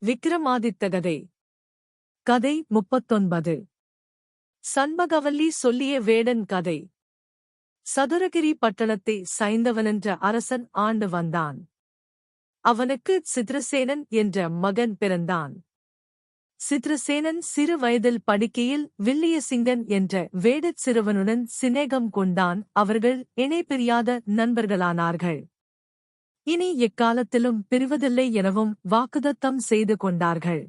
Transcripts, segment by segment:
விக்கிரமாதித்தகதை. கதை 39. சண்பகவல்லி சொல்லிய வேடன் கதை. சதுரகிரி பட்டணத்தை சைந்தவனென்ற அரசன் ஆண்டு வந்தான். அவனுக்கு சித்ரசேனன் என்ற மகன் பிறந்தான். சித்ரசேனன் சிறு வயதில் படிக்கையில் வில்லியசிங்கன் என்ற வேடச் சிறுவனுடன் சிநேகம் கொண்டான். அவர்கள் இணைபிரியாத நண்பர்களானார்கள். இனி எக்காலத்திலும் பிரிவதில்லை எனவும் வாக்குதத்தம் செய்து கொண்டார்கள்.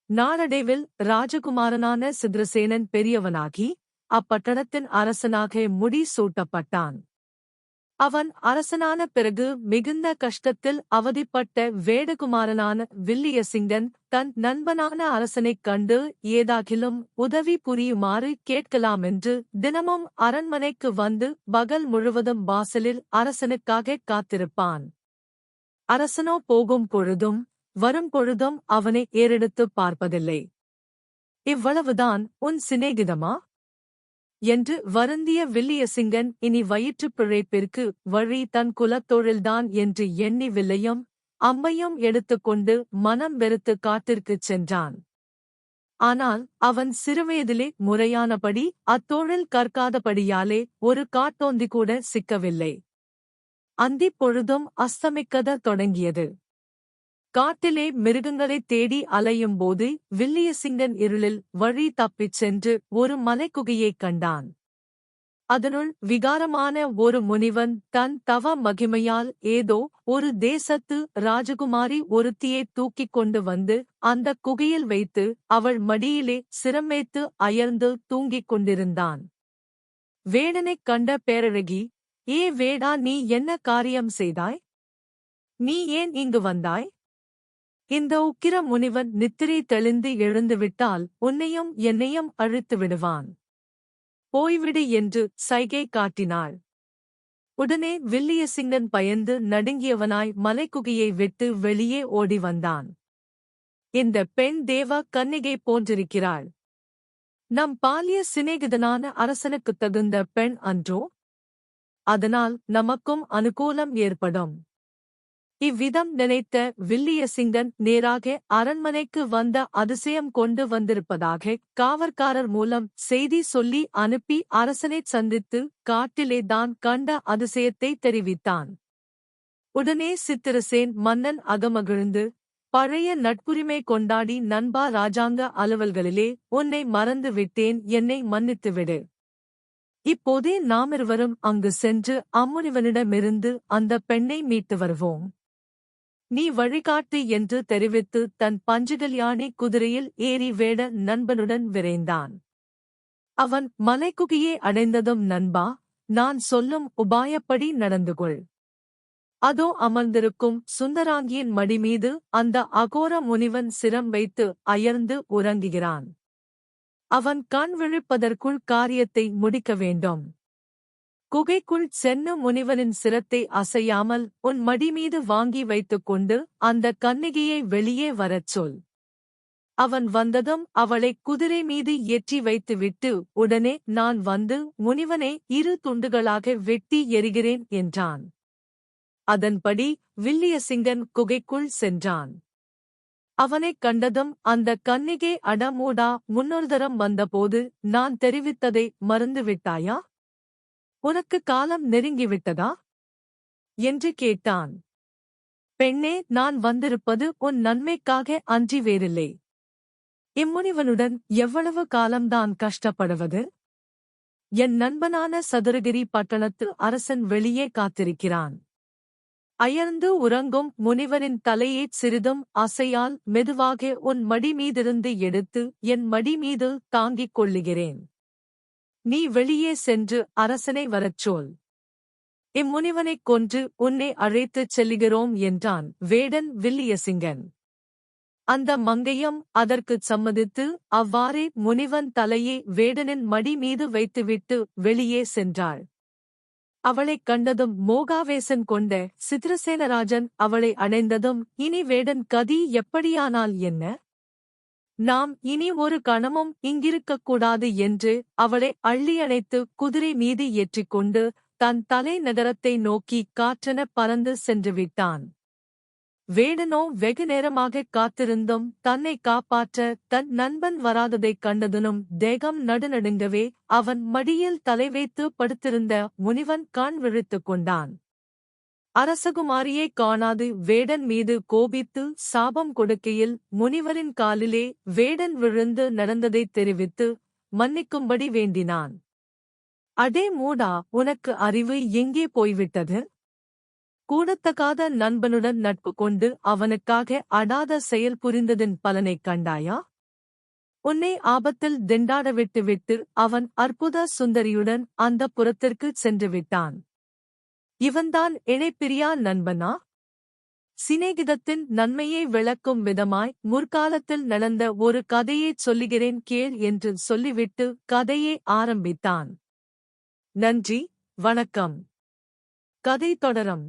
நாளடைவில் ராஜகுமாரனான சித்ரசேனன் பெரியவனாகி அப்பட்டணத்தின் அரசனாக முடி சூட்டப்பட்டான். அவன் அரசனான பிறகு மிகுந்த கஷ்டத்தில் அவதிப்பட்ட வேடகுமாரனான வில்லியசிங்கன் தன் நண்பனான அரசனைக் கண்டு ஏதாகிலும் உதவி புரியுமாறு கேட்கலாமென்று தினமும் அரண்மனைக்கு வந்து பகல் முழுவதும் வாசலில் அரசனுக்காகக் காத்திருப்பான். அரசனோ போகும் பொழுதும் வரும் பொழுதும் அவனை ஏறெடுத்துப் பார்ப்பதில்லை. இவ்வளவுதான் உன் சிநேகிதமா என்று வருந்திய வில்லியசிங்கன் இனி வயிற்றுப் பிழைப்பிற்கு வழி தன் குலத்தொழில்தான் என்று எண்ணி வில்லையும் அம்பையும் எடுத்துக்கொண்டு மனம் வெறுத்து காட்டிற்குச் சென்றான். ஆனால் அவன் சிறுவயதிலே முறையானபடி அத்தொழில் கற்காதபடியாலே ஒரு காட்டோந்தி கூட சிக்கவில்லை. அந்திப் பொழுதும் அஸ்தமிக்கத் தொடங்கியது. காட்டிலே மிருகங்களைத் தேடி அலையும்போது வில்லியசிங்கன் இருளில் வழி தப்பிச் சென்று ஒரு மலைக்குகையைக் கண்டான். அதனுள் விகாரமான ஒரு முனிவன் தன் தவ மகிமையால் ஏதோ ஒரு தேசத்து ராஜகுமாரி ஒருத்தியைத் தூக்கிக் கொண்டு வந்து அந்தக் குகையில் வைத்து அவள் மடியிலே சிரமேத்து அயர்ந்து தூங்கிக் கொண்டிருந்தான். வேடனைக் கண்ட பேரழகி, ஏ வேடா, நீ என்ன காரியம் செய்தாய்? நீ ஏன் இங்கு வந்தாய்? இந்த உக்கிர முனிவன் நித்திரை தெளிந்து எழுந்துவிட்டால் உன்னையும் என்னையும் அழித்து விடுவான். போய்விடு என்று சைகை காட்டினாள். உடனே வில்லியசிங்கன் பயந்து நடுங்கியவனாய் மலைக்குகையை விட்டு வெளியே ஓடி வந்தான். இந்த பெண் தேவ கன்னிகை போன்றிருக்கிறாள். நம் பால்ய சிநேகிதனான அரசனுக்குத் தகுந்த பெண் அன்றோ? அதனால் நமக்கும் அனுகூலம் ஏற்படும். இவ்விதம் நினைத்த வில்லியசிங்கன் நேராக அரண்மனைக்கு வந்த அதிசயம் கொண்டு வந்திருப்பதாக காவற்காரர் மூலம் செய்தி சொல்லி அனுப்பி அரசனைச் சந்தித்து காட்டிலே தான் கண்ட அதிசயத்தை தெரிவித்தான். உடனே சித்திரசேன் மன்னன் அகமகிழ்ந்து, பழைய நட்புரிமை கொண்டாடி, நண்பா, ராஜாங்க அலுவல்களிலே உன்னை மறந்து விட்டேன், என்னை மன்னித்துவிடு. இப்போதே நாமிருவரும் அங்கு சென்று அம்முனிவனிடமிருந்து அந்த பெண்ணை மீட்டு வருவோம். நீ வழிகாட்டு என்று தெரிவித்து தன் பஞ்சகல்யாணி குதிரையில் ஏறி வேட நண்பனுடன் விரைந்தான். அவன் மலைக்குகையை அடைந்ததும், நண்பா, நான் சொல்லும் உபாயப்படி நடந்துகொள். அதோ அமர்ந்திருக்கும் சுந்தராங்கியின் மடிமீது அந்த அகோர முனிவன் சிரம் வைத்து அயர்ந்து உறங்குகிறான். அவன் கண் விழிப்பதற்குள் காரியத்தை முடிக்க வேண்டும். குகைக்குள் சென்னு முனிவனின் சிரத்தை அசையாமல் உன் மடிமீது வாங்கி வைத்துக்கொண்டு அந்த கன்னிகையை வெளியே வரச் சொல். அவன் வந்ததும் அவளை குதிரை மீது ஏற்றி வைத்துவிட்டு உடனே நான் வந்து முனிவனை 2 துண்டுகளாக வெட்டி எறிகிறேன் என்றான். அதன்படி வில்லியசிங்கன் குகைக்குள் சென்றான். அவனைக் கண்டதும் அந்த கன்னிகை, அடமூடா, முன்னொருதரம் வந்தபோது நான் தெரிவித்ததை மறந்துவிட்டாயா? உனக்கு காலம் நெருங்கிவிட்டதா என்று கேட்டான். பெண்ணே, நான் வந்திருப்பது உன் நன்மைக்காக அன்றி வேறில்லை. இம்முனிவனுடன் எவ்வளவு காலம்தான் கஷ்டப்படுவது? என் நண்பனான சதுரகிரி பட்டணத்து அரசன் வெளியே காத்திருக்கிறான். அயர்ந்து உறங்கும் முனிவரின் தலையைச் சிறிதும் அசையால் மெதுவாக உன் மடி மீதிருந்து எடுத்து என் மடி மீது தாங்கிக் கொள்ளுகிறேன். நீ வெளியே சென்று அரசனை வரச்சொல். இம்முனிவனைக் கொன்று உன்னை அழைத்துச் செல்லுகிறோம் என்றான் வேடன் வில்லியசிங்கன். அந்த மங்கையும் அதற்குச் சம்மதித்து அவ்வாறே முனிவன் தலையை வேடனின் மடி மீது வைத்துவிட்டு வெளியே சென்றாள். அவளைக் கண்டதும் மோகாவேசன் கொண்ட சித்ரசேனராஜன் அவளை அடைந்ததும், இனி வேடன் கதி எப்படியானால் என்ன? நாம் இனி ஒரு கணமும் இங்கிருக்கக்கூடாது என்று அவளை அள்ளியணைத்து குதிரை மீது ஏற்றிக்கொண்டு தன் தலைநகரத்தை நோக்கி காற்றென பறந்து சென்றுவிட்டான். வேடனோ வெகு நேரமாகக் காத்திருந்தும் தன்னை காப்பாற்ற தன் நண்பன் வராததைக் கண்டதுனும் தேகம் நடுநடுங்கவே அவன் மடியில் தலை வைத்து படுத்திருந்த முனிவன் கண் விழித்துக் கொண்டான். அரசகுமாரியைக் காணாது வேடன் மீது கோபித்து சாபம் கொடுக்கையில் முனிவரின் காலிலே வேடன் விழுந்து நடந்ததைத் தெரிவித்து மன்னிக்கும்படி வேண்டினான். அடே மூடா, உனக்கு அறிவு எங்கே போய்விட்டது? கூடத்தகாத நண்பனுடன் நட்பு கொண்டு அவனுக்காக அடாத செயல் புரிந்ததின் பலனைக் கண்டாயா? உன்னை ஆபத்தில் திண்டாட விட்டுவிட்டு அவன் அற்புத சுந்தரியுடன் அந்தப் புறத்திற்குச் சென்று விட்டான். இவன்தான் இணைப்பிரியா நண்பனா? சிநேகிதத்தின் நன்மையை விளக்கும் விதமாய் முற்காலத்தில் நடந்த ஒரு கதையைச் சொல்லுகிறேன் கேள் என்று சொல்லிவிட்டு கதையை ஆரம்பித்தான். நன்றி, வணக்கம். கதை தொடரும்.